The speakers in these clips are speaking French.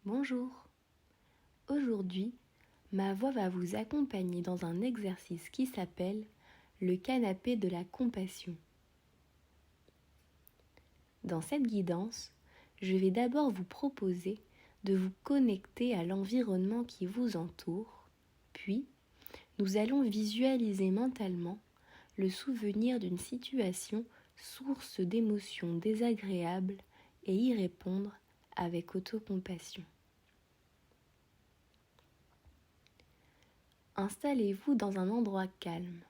Bonjour. Aujourd'hui, ma voix va vous accompagner dans un exercice qui s'appelle le canapé de la compassion. Dans cette guidance, je vais d'abord vous proposer de vous connecter à l'environnement qui vous entoure, puis nous allons visualiser mentalement le souvenir d'une situation source d'émotions désagréables et y répondre avec autocompassion. Installez-vous dans un endroit calme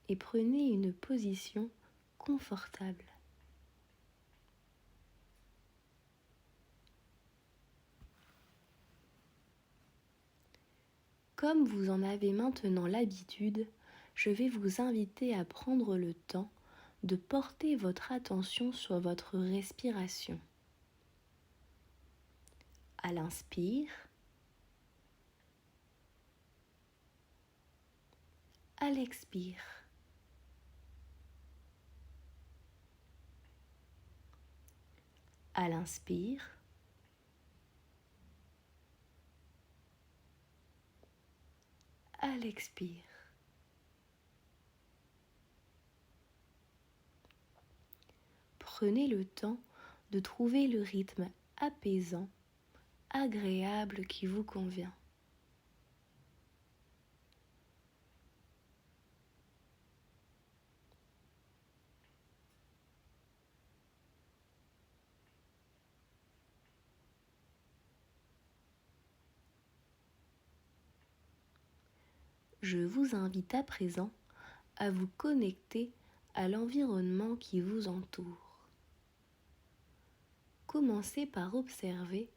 et prenez une position confortable. Comme vous en avez maintenant l'habitude, je vais vous inviter à prendre le temps de porter votre attention sur votre respiration. À l'inspire, à l'expire. À l'inspire, à l'expire. Prenez le temps de trouver le rythme apaisant, agréable qui vous convient. Je vous invite à présent à vous connecter à l'environnement qui vous entoure. Commencez par observer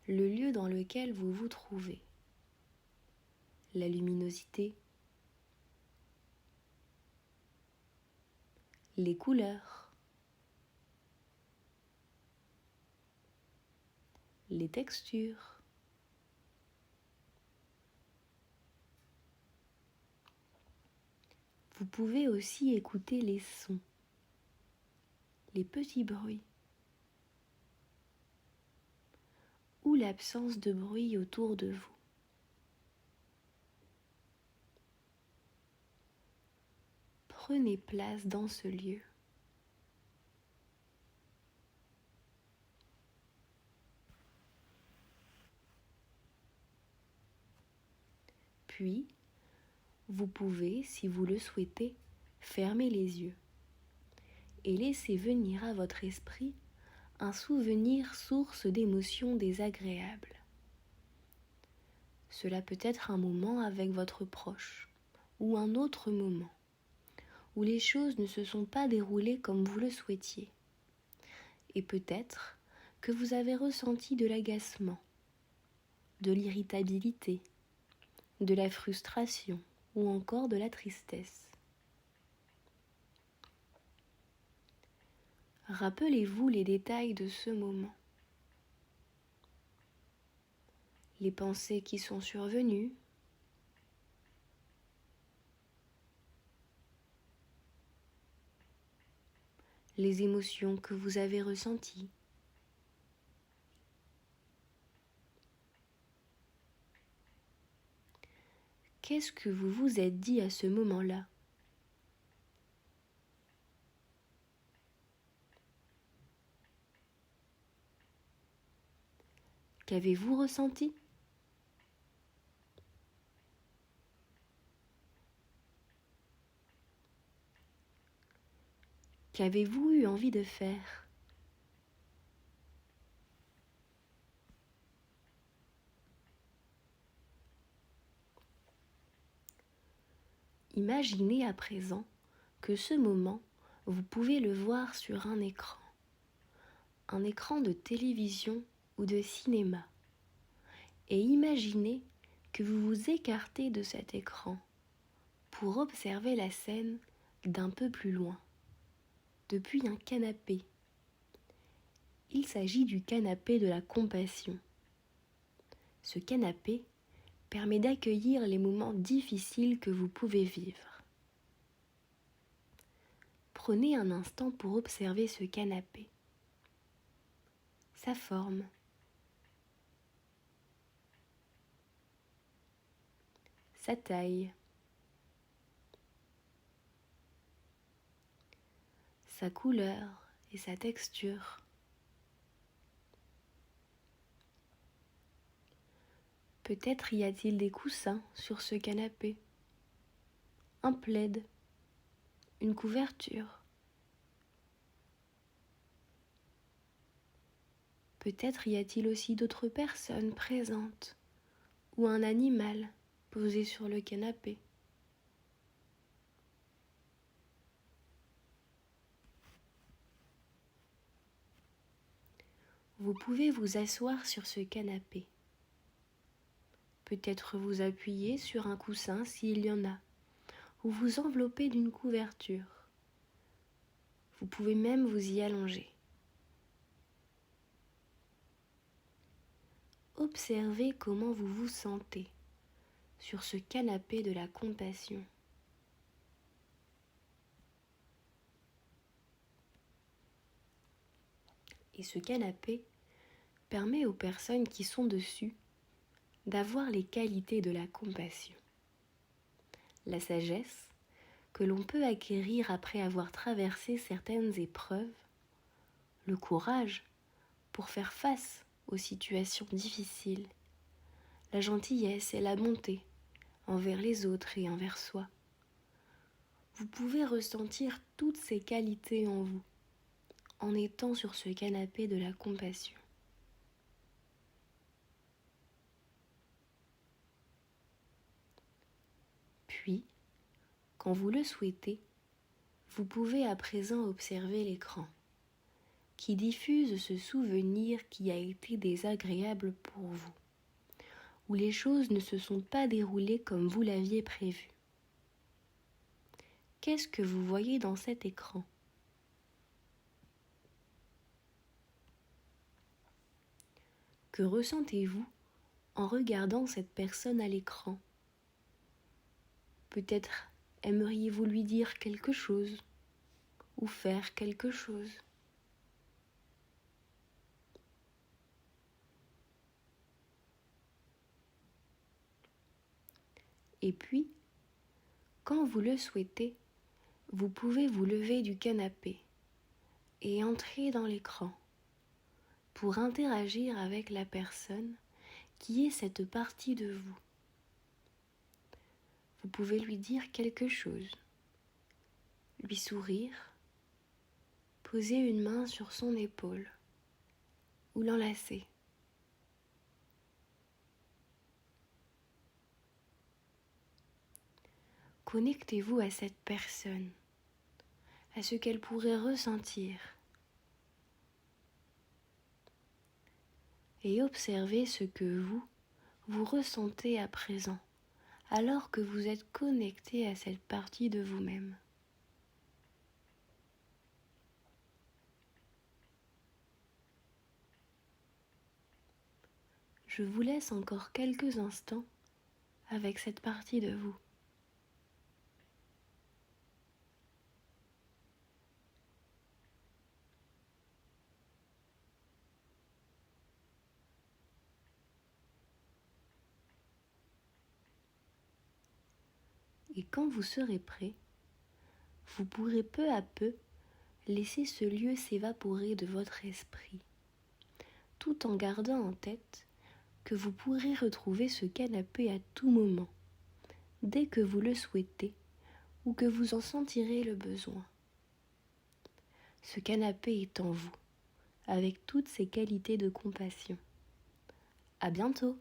le lieu dans lequel vous vous trouvez. La luminosité, les couleurs, les textures. Vous pouvez aussi écouter les sons, les petits bruits ou l'absence de bruit autour de vous. Prenez place dans ce lieu. Puis, vous pouvez, si vous le souhaitez, fermer les yeux et laisser venir à votre esprit un souvenir source d'émotions désagréables. Cela peut être un moment avec votre proche ou un autre moment où les choses ne se sont pas déroulées comme vous le souhaitiez. Et peut-être que vous avez ressenti de l'agacement, de l'irritabilité, de la frustration ou encore de la tristesse. Rappelez-vous les détails de ce moment. Les pensées qui sont survenues, les émotions que vous avez ressenties. Qu'est-ce que vous vous êtes dit à ce moment-là ? Qu'avez-vous ressenti ? Qu'avez-vous eu envie de faire ? Imaginez à présent que ce moment, vous pouvez le voir sur un écran de télévision ou de cinéma. Et imaginez que vous vous écartez de cet écran pour observer la scène d'un peu plus loin, depuis un canapé. Il s'agit du canapé de la compassion. Ce canapé permet d'accueillir les moments difficiles que vous pouvez vivre. Prenez un instant pour observer ce canapé, sa forme, sa taille, sa couleur et sa texture. Peut-être y a-t-il des coussins sur ce canapé, un plaid, une couverture. Peut-être y a-t-il aussi d'autres personnes présentes ou un animal posé sur le canapé. Vous pouvez vous asseoir sur ce canapé. Peut-être vous appuyer sur un coussin s'il y en a, ou vous envelopper d'une couverture. Vous pouvez même vous y allonger. Observez comment vous vous sentez sur ce canapé de la compassion. Et ce canapé permet aux personnes qui sont dessus d'avoir les qualités de la compassion. La sagesse que l'on peut acquérir après avoir traversé certaines épreuves, le courage pour faire face aux situations difficiles, la gentillesse et la bonté envers les autres et envers soi. Vous pouvez ressentir toutes ces qualités en vous en étant sur ce canapé de la compassion. Puis, quand vous le souhaitez, vous pouvez à présent observer l'écran qui diffuse ce souvenir qui a été désagréable pour vous, où les choses ne se sont pas déroulées comme vous l'aviez prévu. Qu'est-ce que vous voyez dans cet écran ? Que ressentez-vous en regardant cette personne à l'écran ? Peut-être aimeriez-vous lui dire quelque chose ou faire quelque chose. Et puis, quand vous le souhaitez, vous pouvez vous lever du canapé et entrer dans l'écran pour interagir avec la personne qui est cette partie de vous. Vous pouvez lui dire quelque chose, lui sourire, poser une main sur son épaule ou l'enlacer. Connectez-vous à cette personne, à ce qu'elle pourrait ressentir, et observez ce que vous ressentez à présent, alors que vous êtes connecté à cette partie de vous-même. Je vous laisse encore quelques instants avec cette partie de vous. Et quand vous serez prêt, vous pourrez peu à peu laisser ce lieu s'évaporer de votre esprit, tout en gardant en tête que vous pourrez retrouver ce canapé à tout moment, dès que vous le souhaitez ou que vous en sentirez le besoin. Ce canapé est en vous, avec toutes ses qualités de compassion. À bientôt!